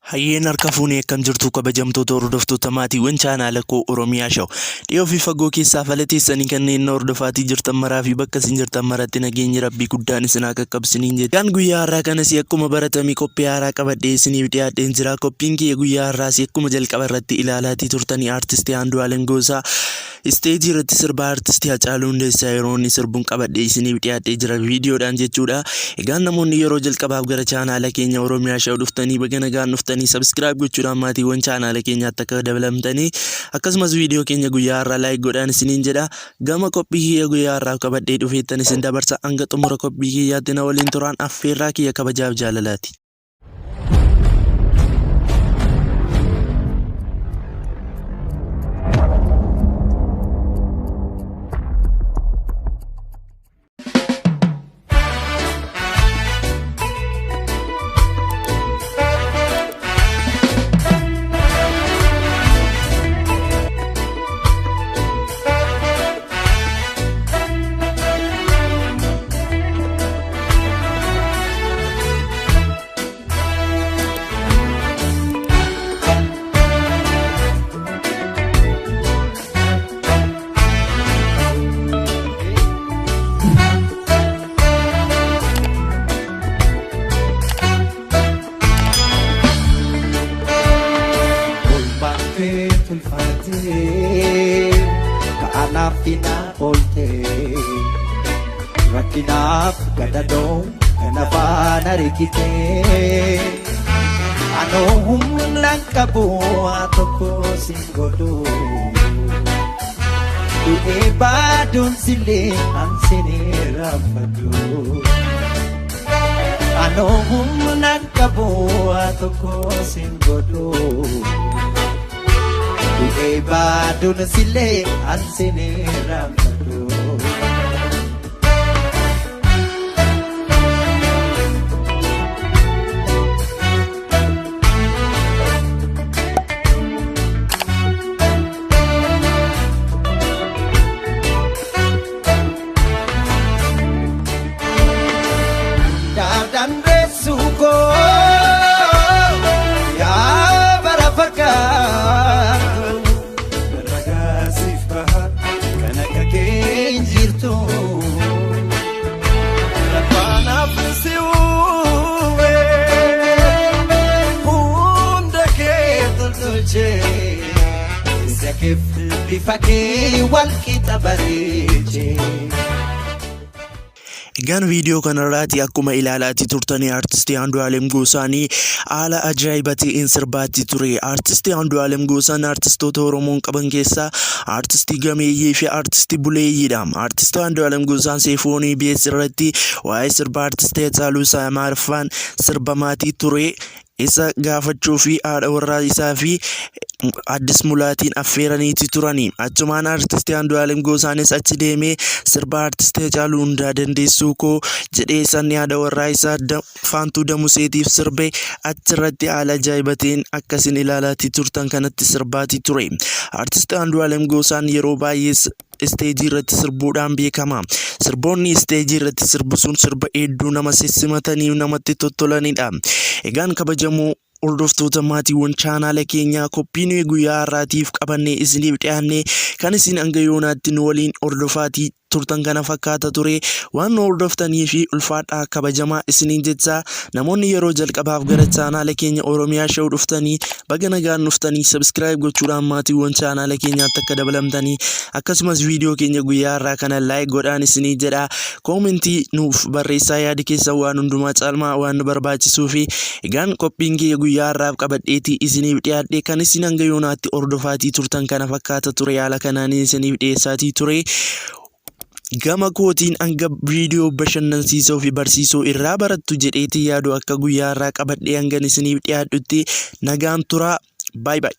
Hayyeen harka fuunee akkam jirtu kabajamtoota hordoftoota maatiiwwan chaanaala koo Oromia Show. Dhiyoo fi fagoo keessaa falateessanii kanneen hordofaatii jirtan maraa fi bakka isin jirtan maratti nageenyi rabbii guddaan isin haa qaqqabsiniin jedha. Kan guyyaa har'aa kanas akkuma baratame qophii haaraa qabadhee isiniif dhiyaadheen jira. Qophiin kiyya guyyaa har'aas akkuma jalqaba irratti ilaalaatii turtanii artistii Andualem Gosa isteejii irratti sirbaa artistii Hacaaluu Hundeessaa yeroo inni sirbuun qabadhee isiniif dhiyaadhee jira viidiyoodhaan jechuudha. Egaan namoonni yeroo jalqabaaf gara chaanaala keenya Oromia Show dhuftanii baga nagaan dhuftanii subscribe gochuudhaan maatiiwwan chaanaala keenyaatti akka dabalamtanii akkasumas viidiyoo keenya guyyaa har'aa like godhaan isiniin jedha. Gama qophii kiyya guyyaa har'aa qabadhee dhufeettan isin dabarsa hanga xumura qophii kiyyaatti na waliin turaan affeerraa kiyya kabajaaf jaalalaati. Ulfaate kaanafina olte rakinaaf gadadoo kanafana rikite ano humnan qabu atoko singodo tu badun sile ansene rafadu ano humnan qabu atoko singodo badun sile ansene ramadu dan resuko ya barafaka Egaan viidiyoo kanarraati akkuma ilaalaatii turtanii artistii Andualem Gosaanii haala ajaa'ibatiin sirbaatti ture. Artistii Andualem Gosaan artistoota Oromoon qaban keessaa artistii gameeyyii fi artistii buleeyyiidha. Artistii Andualem Gosa Siefuun EBS irratti waa'ee sirba artistii Hacaaluu Hundeessaan sirbamaatii ture. Isa gaafachuu fi haadha warraa isaa fi addis mulaatiin affeeraniiti turani. Achumaan artistii Andualem Gosaanis achi deemee sirba artistii Hacaaluu hundaa dandeessuu koo jedhee sanni haadha warraa isaa faantuu damuseetiif sirbe achirratti haala ajaa'ibatiin akkasin ilaalaatii turtan kanatti sirbaatii ture. Artistii Andualem Gosaan yeroo baay'ee isteejii irratti sirbuudhaan beekama. Sirboonni isteejii irratti sirbu sun sirba hedduu nama sissimatanii namatti tottolanidha. Egaan kabajamoo hordoftoota maatiiwwan chaanaala keenyaa qophiin guyyaa har'aatiif qabannee isiniif dhiyaannee kan isin hanga yoonaatti nu waliin hordofaatii turtan kana fakkaata ture. Waan nu hordoftanii fi ulfaadhaa kabajamaa isiniin jecha namoonni yeroo jalqabaaf gara chaanaala keenya Oromia Show dhuftanii baga nagaan dhuftanii subscribe gochuudhaan maatiiwwan chaanaala keenyaatti akka dabalamtanii akkasumas viidiyoo keenya guyyaa har'aa kana like godhaan isinii jedha. Koomentii nuuf barreessaa yaada keessan waan hundumaa caalmaa waan nu barbaachisuu fi egaan qophiin kiyya guyyaa har'aaf qabadheetii isiniif dhiyaadhee kan isin hanga yoonaatti hordofaatii turtan kana fakkaata ture. Haala kanaan isiniif dhiyeessaatii ture. Gama kootiin hanga viidiyoo bashannansiisoo fi barsiisoo irraa barattu jedheetii yaadu akka guyyaa har'aa qabadhee hanga isiniif dhiyaadhutti nagaan turaa. Bye bye.